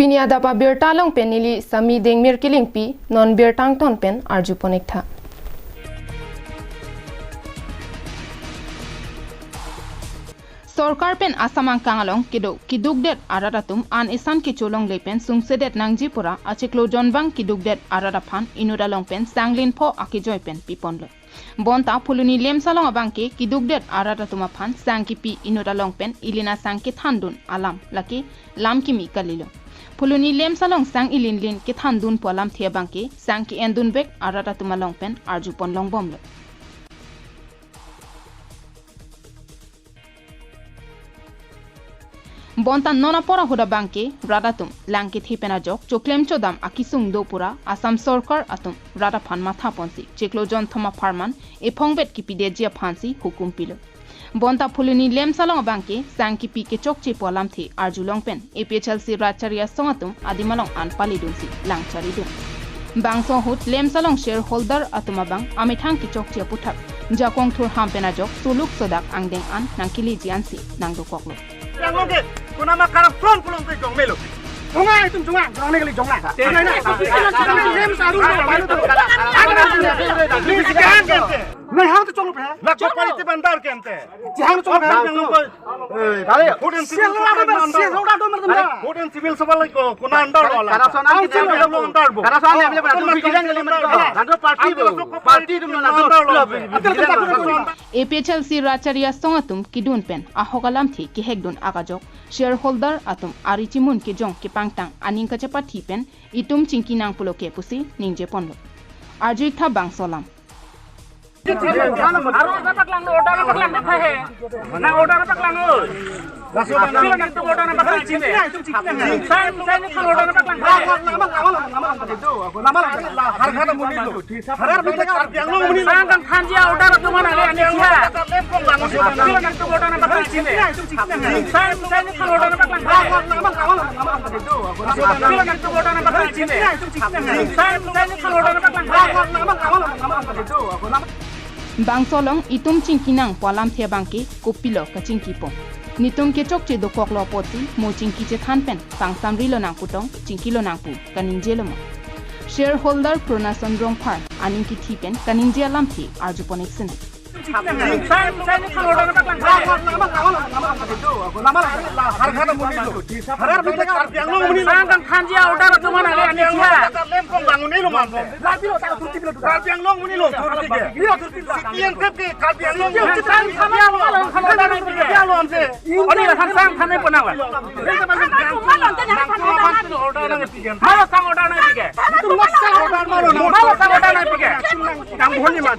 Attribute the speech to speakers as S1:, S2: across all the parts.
S1: Pinia dapa birtalong penili sami deng mir kiling pi non birtang ton pen arju ponek tha. Sorkar pen asamang kangalong kidugdet aradatum an isan kicholong lepen sungsedet nangji pura achiklo jonbang kidugdet aradaphan inudalong pen sanglin pho akijoy pen piponlo. Bonta puluni lem salong abangke kidugdet aradatuma phan sangki pi inudalong pen ilina sangki thandun alam laki lam kimi kalilo. Puluni lem salong sang ilinlin ki thandun polam thia bangke sangki endun bek aradatuma long pen arju pon long bomlo. Bontan nona pora huda bangke radatum langkit hipena jok choklem chodam akisung dopura asam sorkar atum rada phan matha ponsi cheklo jon thoma farman e phongbet kipide jia phansi hukum pilo bonta phuluni lem salong bangke sangki pi ke chokche polam the arjulong pen ephl si racharia songatum adimalong an palidunsi langchari dum bangso hut lem salong shareholder atuma bang amithang ki chokche puthak jakong thur hampena jok suluk sodak angdeng an nangkili jiansi nangdo koklo
S2: yang oke kuna makara front pulong te jong melo jonga itu jonga jong kali jonga lem saru नहीं हम तो चलो पे ना को परिते बंदार के अंते जहां चलो पे ए दाले फूडन सिविल फूडन सिविल सब कोना अंडर वाला करप्शन आके चलो अंडर बो करप्शन ने अपने तुम विजिलेंस गली में हां पार्टी तुम ना
S1: ephl si racharia songatum kidun pen ahogalam thi ki hekdun agajok shareholder atum arichimun ki jong ki pangtang aning ka chapati pen itum chingkinang puloke pusi ningje ponlo arjik tha bangsolam
S2: Aro dapat lang order dapat lang dikha hai na order dapat lang rasul na to order dapat lang chine sai ni khang order dapat lang nama har khana muni lo harar bite kar yang lo muni sang kan khanjia order to mana le ani chia lem kong lang na to order dapat lang chine sai ni khang order dapat lang rasul na to order dapat lang chine sai ni khang order dapat lang
S1: Bangsolong itum chingkinang polam thia bangki kopilo ka chingkipo nitum ke chokche do koklo poti mo chingki che thanpen pangsam rilo nang putong chingkilo nang pu kaninjelo mo shareholder pronasam rong phar aning ki thipen kaninjia lamthi arjuponik sin
S2: sai ni khang order dapat lang nama har khana muni lo harar bite kar yang lo muni sang kan khanjia order to mana le ani chia lem kong lang ni lo man lapilo ta turti bilo kar yang lo muni lo turti ke iya turti sikian kep ke kar yang lo sang khamia lo khana na ni ke ya lo amse oni la sang khane ponang la le ta ban sang order na ni ke mala sang order na ni ke tu nak sang order maro na mala sang order na ni ke kang bholi ma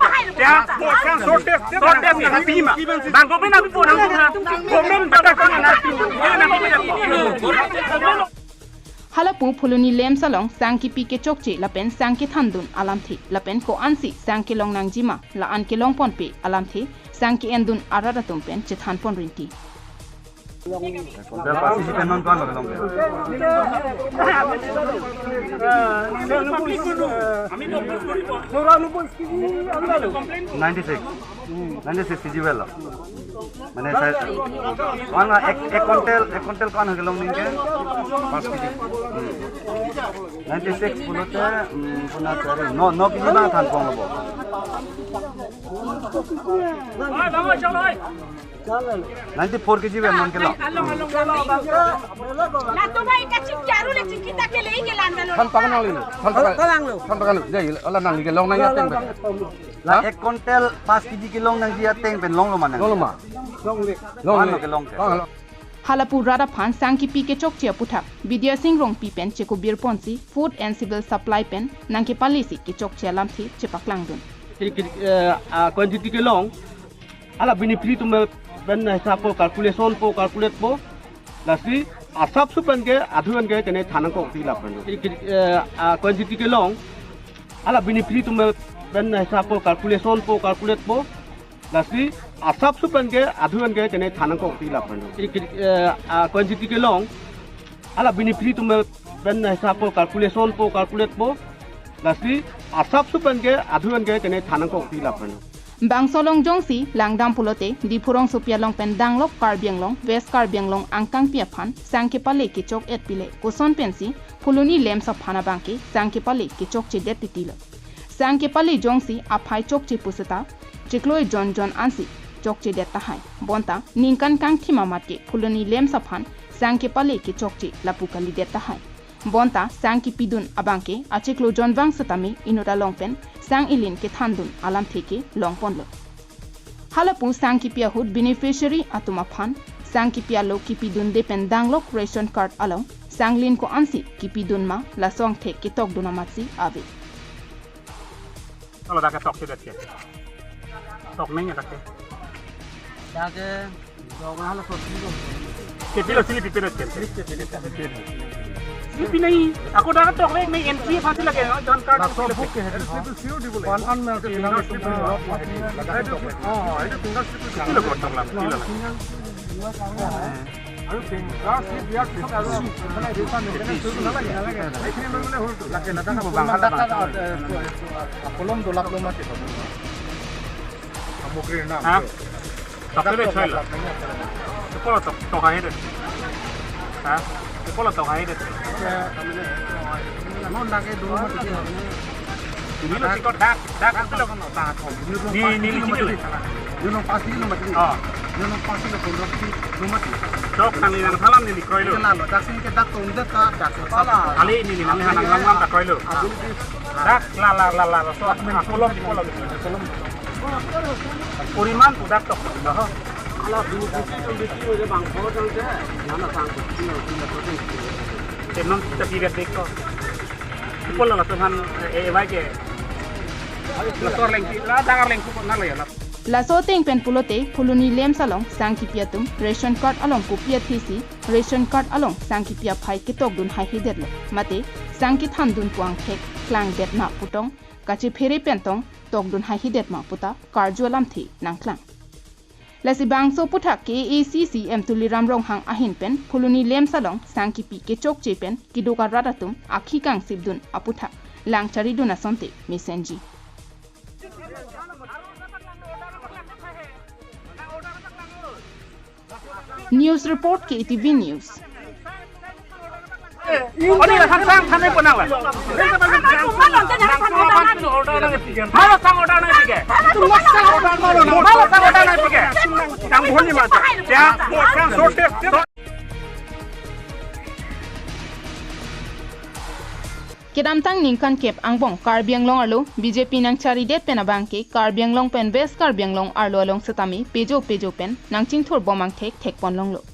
S2: ya mo sang sorte ni pima bang ko na pu na komen bata kana na
S1: halapu phuluni lem salong sangki pi ke chokche lapen sangki thandun alam thi lapen ko ansi sangki long nangjima la an ke long pon pe alam thi sangki endun aradatum pen chithan pon rinti
S3: participant non kan long
S2: আমি
S3: 96 kg wala mane wana ek quintal kan ho gelong ninge 5 kg 96 pulote puna sare no kg na than pong lobo
S2: oi bang chalo oi
S3: 94 kg wen man kelo
S4: na to bhai ka chik charu le chikita ke lei ke landalo
S3: than pakan jai ala nang li long na ya teng la ek quintal 5 kg ki long nang dia teng pen long lo man long ke long ke
S1: halapu rada phan sangki pi ke chokche puthak vidya sing rong pi pen cheko bir ponsi food and civil supply pen nangke palisi ke chokche lamthi chepaklang dun
S5: quantity ke long ala benefit tu ben hisab po calculation po calculate po lasi asap supan ke adhuan ke kene thanang ko ti lapan quantity ke long ala benefit tu ben hisab po calculation po calculate po lasi asap supan ke adhuan ke kene thanang ko ti lapan quantity ke long ala benefit tu ben hisab po calculation po calculate po lasi asap supan ke adhuan ke kene thanang ko ti lapan
S1: Bangsolong jongsi langdam pulote di purong supia long pen danglok karbianglong west karbianglong angkang piaphan sangke pale ke chok et pile koson pensi puluni lem sa phana bangke sangke pale ke chok che det titilo sangke pale jongsi aphai chok che pusata chikloi jon ansi chok che det tahai bonta ningkan kang thima matke puluni lem sa phan sangke pale ke chok che lapukali det tahai bonta sangki pidun abangke achiklo jon wang satami inota longpen sang ilin ke thandun alam theke longponlo halapu sangki pia hud beneficiary atuma phan sangki pia lo ki pidun de pen danglok ration card along sanglin ko ansi ki pidun ma la song thek ke tok duna matsi ave
S2: kalau dah ketok tidak ke tok nanya tak ke
S3: dah ke dong hala sotri lo
S2: kecil sini pipirat ke Slippy नहीं aku dah ketok lagi नहीं entry pasti lagi John card
S3: laptop book ke one on mail ke lang itu itu tinggal slip
S2: kilo ketok lah kilo lah
S3: ayo tinggal slip biar bisa ada mana bisa nih itu lagi ini memang hulu lagi nada kamu bang ada kolom dolap lo mati kamu kira nama
S2: tapi deh coy lah sekolah tok hai deh sekolah tok hai deh
S3: non dah ke dulu mati
S2: ini lo sikot dak itu lo kan ni sini lo
S3: you pasti lo mati you pasti lo pun lo mati
S2: Sok nang ilang salam ni kroy lo.
S3: Kenalo, dasin ke dak tong dak dak sala.
S2: Ali ni nang hanang lam tak kroy lo. Dak la so kolom di kolom. Puriman udak tok.
S5: Ala bini bisi je bang kho jang je. Nana sang ko ni
S2: Tenon kita tidak deko. Kolom la tuhan vai ke. La tor lengki la dangar lengku na la ya.
S1: La soteng pen pulote puluni lem salong sangki piatum ration card along ko pia thisi ration card along sangki pia phai ke tok dun hai hidet lo mate sangki thandun puang thek klang det na putong kachi phere pentong tok dun hai hidet ma puta karjolam thi nangklang lasi bangso putha ke ACCM tuliram rong hang ahin pen puluni lem salong sangki pi ke chok che pen kidoka radatum akhi kang sibdun aputha langchari duna sonte mesenji News report KATV News.
S2: Ini lah sang kami penang lah. Malah sang order nang tiga. Malah sang order nang tiga. Sang boleh macam. Ya, sang sortir.
S1: Kedamtang ningkan kep angbong karbianglong arlo BJP nang chari det pen abangke karbianglong pen best karbianglong arlo along setami pejo pen nang chingthor bomang thek ponlong lo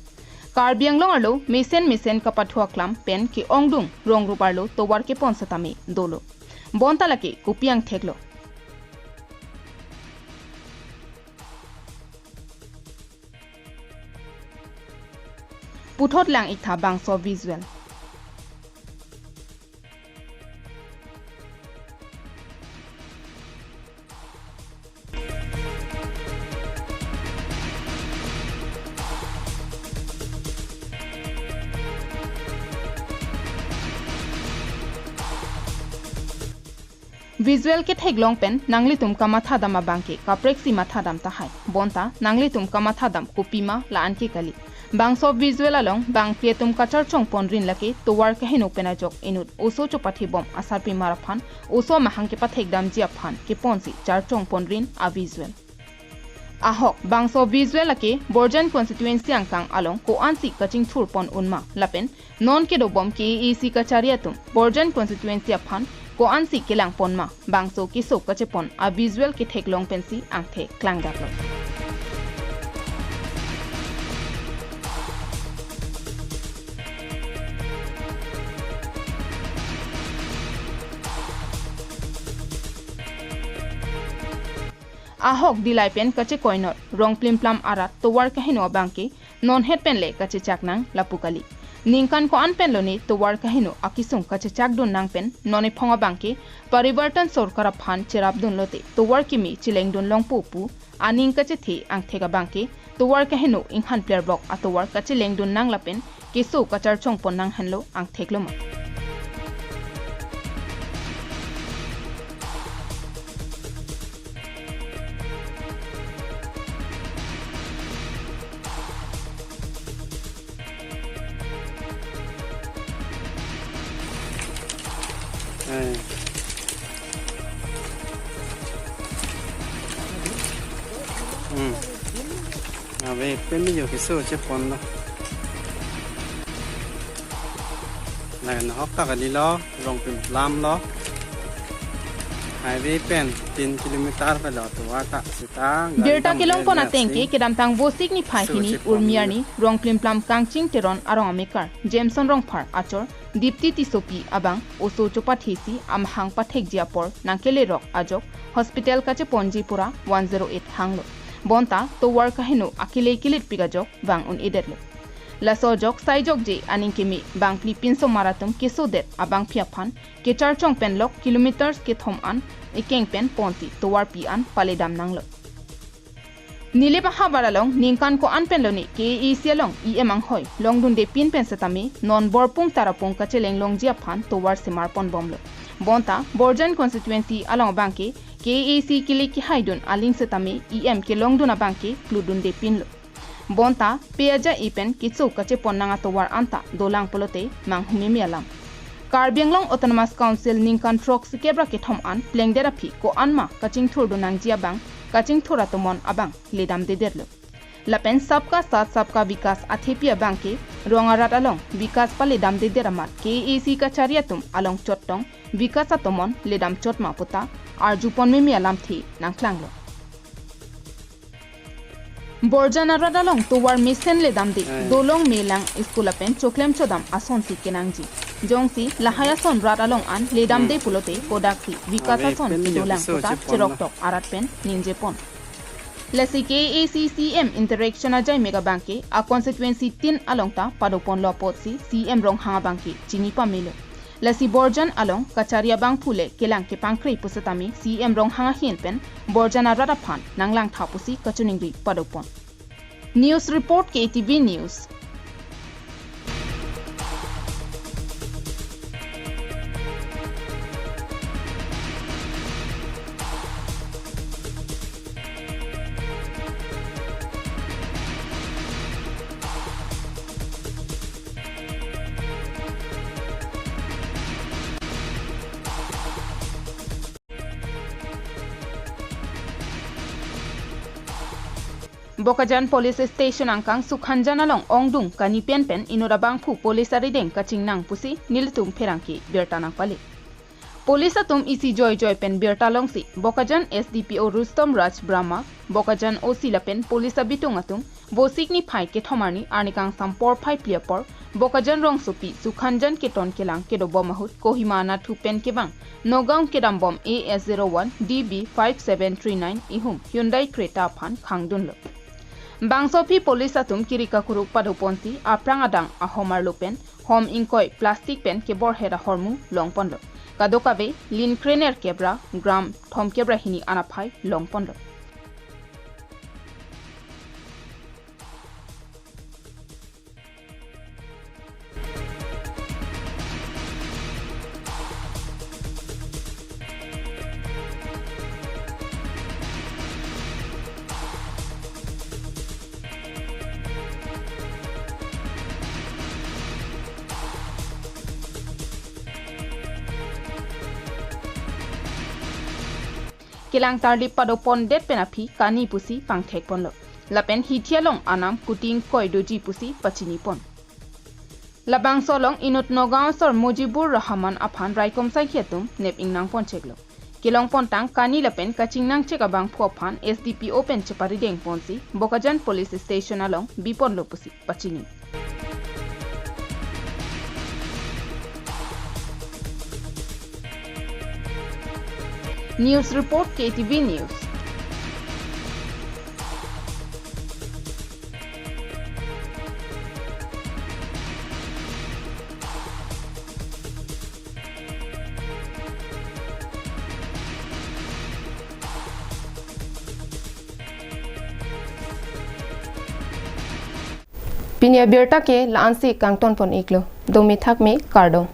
S1: karbianglong arlo mesen kapathua klam pen ki ongdung rong ruparlo towar ke pon setami dolo bontalake kupiang theklo puthot lang ikha bangso visual Visual ke theglong pen nangli tum kamatha dama bangke kapreksi matha dam ta hai bonta nangli tum kamatha dam kupima la anke kali bangso visual along bang pietum kachar chong ponrin lake towar ka heno pena jok inut oso chopathi bom asarpi maraphan oso mahang ke pathek dam ji aphan ke ponsi char chong ponrin a visual ahok bangso visual lake borjan constituency angkang along ko ansi kaching thur pon unma lapen non ke do bom ke ec kachariatum borjan constituency aphan ko ansi kelang ponma bangso kiso kachepon a visual ke theklong pensi angthe klangdaklo ahok dilai pen kache koinor rong plim plam arat towar kahino bangke non het pen le kache chaknang lapukali Ningkan ko an pen loni towar kahino akisung kache chakdun nang pen noni phonga bangke parivartan sorkara phan cherabdun lote towar kimi chilengdun longpu aning kache thi angthega bangke towar kahino inghan player bok atowar kache lengdun nang lapen keso kachar chongpon nang hanlo angthekloma
S6: Về bên bây giờ cái số chế phone đó này nó hấp tắc đi lo rong pin lam lo highway pen 3 kilometer pe lo to wata sita
S1: Birta kilong pona tengke kedam tang bo signify hini urmiarni rong plim plam kangching teron arong amekar Jameson rong phar achor dipti tisopi abang oso chopa thesi am hang pathek jiapor nangkele rok ajok hospital kache ponjipura 108 hanglo bonta to war kahino akile kilit pigajok bang un ederle la sojok saijok je aning kemi bang philippines so maratum kesodet abang phiaphan ke charchong penlok kilometers ke thom an ekeng pen ponti to war pi an paledam nanglo nile ba habaralong ningkan ko an penloni ke isialong emang hoi longdun de pin pen setami non borpung tarapung ka cheleng longjia phan to war semar pon bomlo bonta borjan constituency along banke KAC kiliki haidun aling setami em ke longduna banke kludun de pinlo bonta peaja ipen kitso kache ponnanga towar anta dolang polote manghumi mialam Karbianglong Autonomous Council ningkan trok sikebra ke thom an plengdera phi ko anma kaching thur dunang jia bang kaching thura tomon abang ledam de derlo lapen sabka sath sabka vikas athepia banke rongarat along vikas pale dam de deramat KAC kachariatum along chottong vikasa tomon ledam chotma puta arjupon me mialam thi nangklanglo Borjana radalong towar misen ledam de dolong melang skulapen choklem chodam ason si kenangji jongsi lahaya son radalong an ledam de pulote kodakti vikasa son dolang puta chiroktok aratpen ninjepon Lesi KACCM interaction ajay mega banke a constituency tin alongta padopon lopotsi CM rong hanga banke chinipa milo Lesi borjan along kacharia bang phule kelang ke pangkrei pusatami CM rong hanga hienpen borjana radaphan nanglang thapusi kachuningri padopon News report KATV News Bokajan Police Station angkang Sukhanjan along Ongdung kani pen inurabang phu police arideng kaching nang pusi niltum pherangki bertanang pali Police atum isi joy pen bertalong si Bokajan SDPO Rustom Raj Brahma Bokajan OC lapen police abitung atum bosikni phai ke thomarni arnikang sampor phai pliapor Bokajan rong supi Sukhanjan ke ton kelang ke do bomahut Kohima na thu pen ke bang Nogam kedam bom AS01 DB5739 ihum Hyundai Creta phan khangdun lo Bangsopi police atum kirika kuruk padoponsi aprang adang ahomar lupen hom inkoi plastic pen ke bor hera hormu longpon lo kadokabe lin krener kebra gram thom kebra hini anaphai longpon lo Kilang tarli padopon det penapi kani pusi pangthek pon lo lapen hithialong anam kuting koi doji pusi pachini pon labang solong inut nogao sor mujibur rahman aphan raikom sai khiatum nep ingnang pon cheklo kilong pon tang kani lapen kachingnang cheka bang phophan SDP open chepari deng ponsi Bokajan police station along bipon lo pusi pachini News report KATV News Pinya Berta ke lansi kangton pon iklo domi thak me kardom